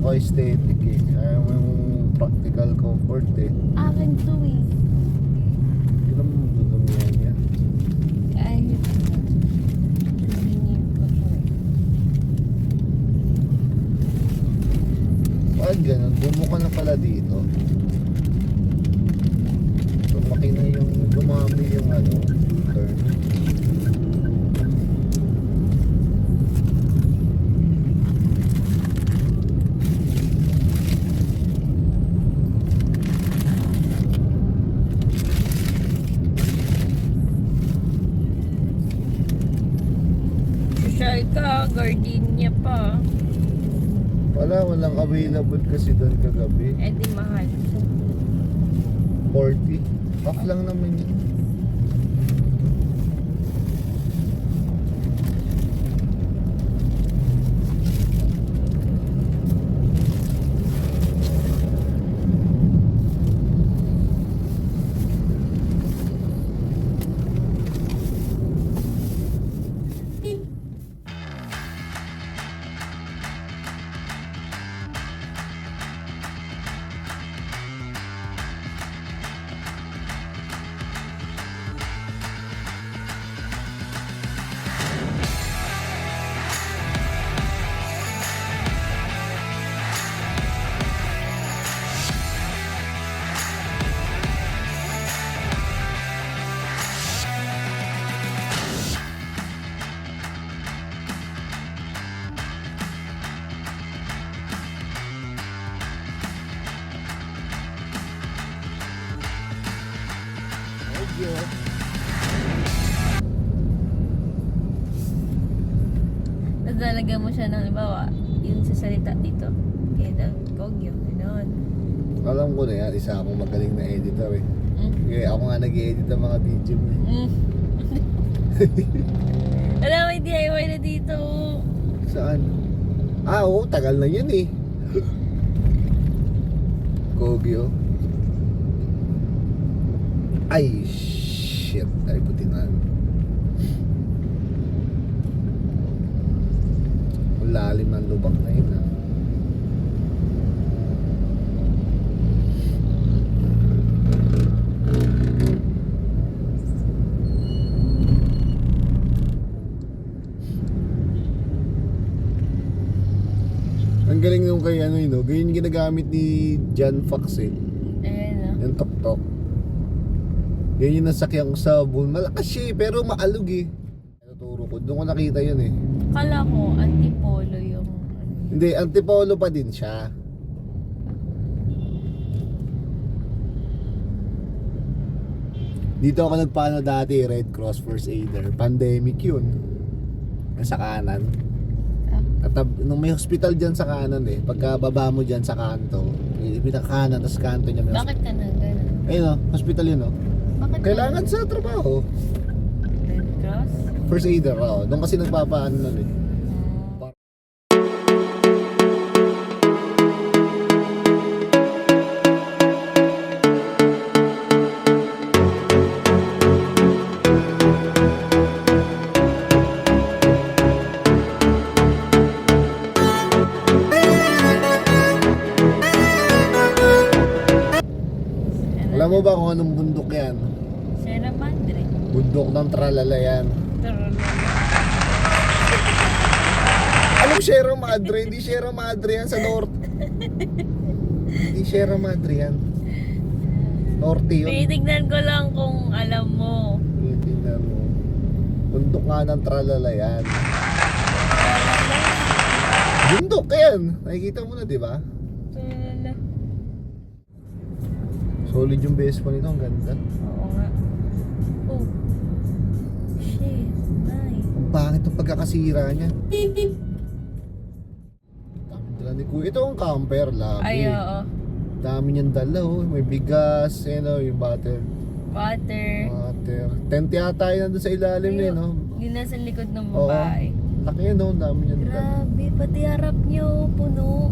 ka aesthetic eh. Ayaw mo yung practical comfort eh. Akin to eh. Hindi naman madudumihan yan. Kahit hindi ko to eh. Bakit ganun? Bumuka na pala dito. Lumaki na yung dumami yung ano, turn. Social ka, gardenia pa. Walang available kasi doon kagabi. Eh di mahal. 40. Off lang naman yun. Lalagyan mo siya ng halimbawa, yung sa salita dito. Kaya daw, kogyo, gano'n. Alam ko na yan, isa akong magaling na editor eh. Mm. Kaya ako nga nag-i-edit ng mga video mo eh. Mm. Alam mo, may DIY na dito. Saan? Ah, oo, tagal na yun eh. Kogyo. Ay, shit. Ay, puti na. Lalim ng lubak na yun ah. Ang galing nung kay ano yun, no? Ganyan ginagamit ni John Fox eh. Ayan, no? Yung tok-tok. Yan yung nasakyan ko sa bull. Malakas siya eh, pero maalog eh. Naturo ko, doon ko nakita yun eh. Kala ko, antipolo yung... Hindi, antipolo pa din siya. Dito ako nagpaano dati, Red Cross First Aider. Pandemic yun. Sa kanan. Nung may hospital dyan sa kanan eh. Pagka baba mo dyan sa kanto, pinakanan, tapos kanto niya may Bakit ka na gano'n? ayun o, hospital yun o. Bakit Kailangan sa trabaho. Red Cross? First Aider, oo. Doon kasi nagpapaano nun eh. Alam mo ba kung anong bundok yan? Sierra Madre. Bundok ng Tralala yan. Anong Sierra Madre? Hindi Sierra Madre yan sa north. Hindi Sierra Madre yan. Norte yun. Tinitignan ko lang kung alam mo. Tingnan mo. Bundok nga ng Tralala yan. Bundok yan. Nakikita mo na, di ba? Tulala. Solid yung base pa nito. Ang ganda. Oo nga. Oh. Shit. Nice. Ang pangit yung pagkakasira niya. Dala ni Kuya. Ito ang camper. Lagi. Ay, oo. Dami niyang dala oh. May bigas. Yung butter. Water. Tent yata yun nandun sa ilalim Ay, eh, no? Yun nasa likod ng Oo. babae. Laki yun oh. Dami niyang dala. Grabe, pati harap niyo puno.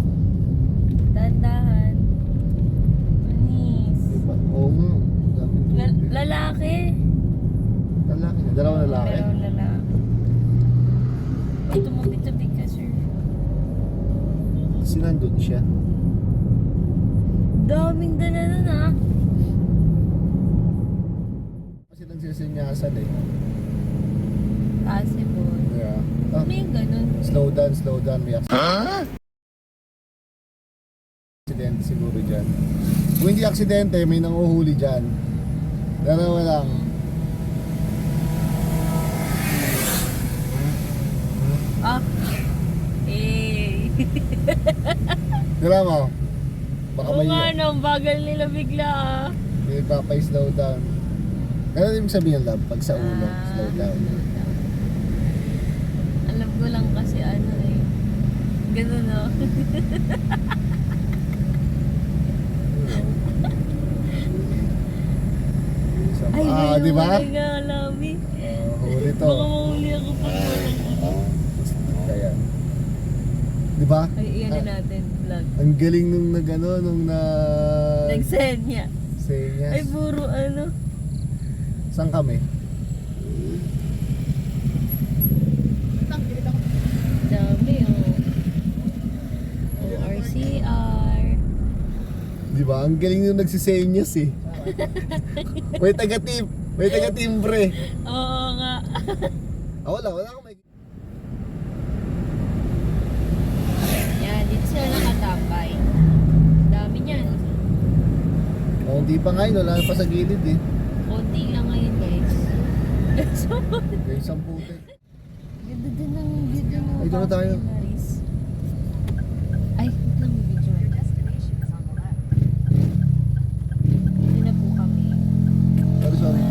Dahan-dahan. Anis. Diba? Oo nga. Dami tubig. Lalaki. Lalaki. Dalawang lalaki. Dalawang lalaki. Ito mo bitabi ka, sir. kasi nandun siya. Daming dala nun ah. Kasi lang sisinyasan eh. Possible. Yeah. Ah, Ano yung ganun? slow down, may aksidente siguro dyan. Kung hindi aksidente, may nanguhuli dyan. Dalawa lang. Ah. Eh. Dila mo? Baka Oo may nga no, ang bagal nila bigla ah. may papay-slow down. Ganun yung sabihin love, pag sa ulo, slow down. Alam ko lang kasi ano eh. Ganun no. Ay, Di ba? Ay nga, Lami. Huli to. Baka mahuli ako pag walang Kaya. Di ba? Ay, iyan na natin, vlog. Ang galing nung nung Nag-send niya. senyas. Ay, puro ano. Saan kami? Dami oh. ORCR. Di ba? Ang galing nung nagsisenyas eh. May taga-timbre. Oo nga. Wala akong may... Yan, dito sila nakatambay. Dami niyan. Hindi pa ngayon, wala pa sa gilid eh. Konti lang ngayon guys. So, May isang putik. ganda din ng video mo. Ay, doon na tayo. Ay, wait lang yung video. Dito na po kami. Sorry.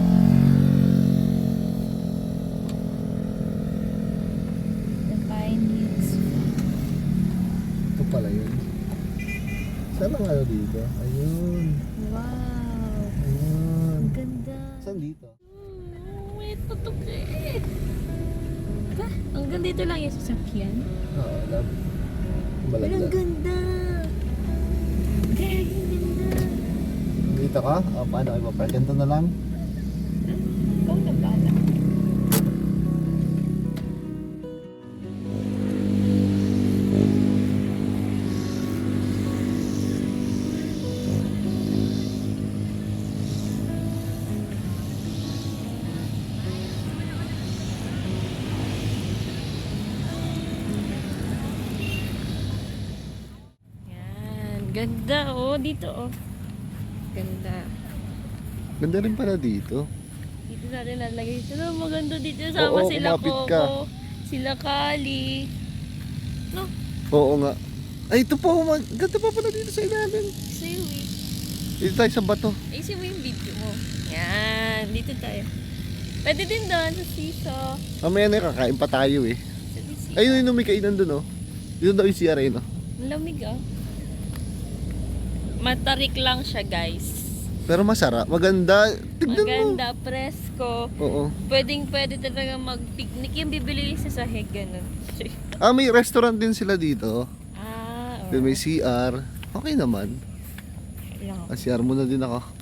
The Pine Hills. Ito pala yun. Saan ang ano dito? Ayun. Wow. Ayun. Ang ganda. Saan dito? May tutok eh. Ba? Hanggang dito lang yung sasakyan. Oo, love. Pero ang Malagda. ganda. Gagi, ang ganda. Dito ka? Paano kayo pa-park? Ganito na lang? Ikaw na bala. Yan, ganda oh, dito oh. Ganda. Ganda rin pala dito. Dito natin lalagay. Ano, maganda dito. Sama Oo, sila kumapit ka. Coco, sila Kali. No, Oo nga. Ay, ito po. Ganda pa pala dito sa ilalim. sa'yo eh. Dito tayo sa bato. Ayusin mo yung video mo. Yan, dito tayo. Pwede din doon sa siso. Mamaya na kakain pa tayo eh. Sa siso. Ayun yung may kainan dun oh. Dito daw yung CR eh no. Ang lamig ah. Matarik lang siya guys. Pero masarap. Maganda. Tignan mo. Maganda, presko. Oo. Pwede talaga mag-picnic. Yung bibili sa sahig, ganun. May restaurant din sila dito. Ah, Then may CR. Okay naman. lang. CR muna din ako.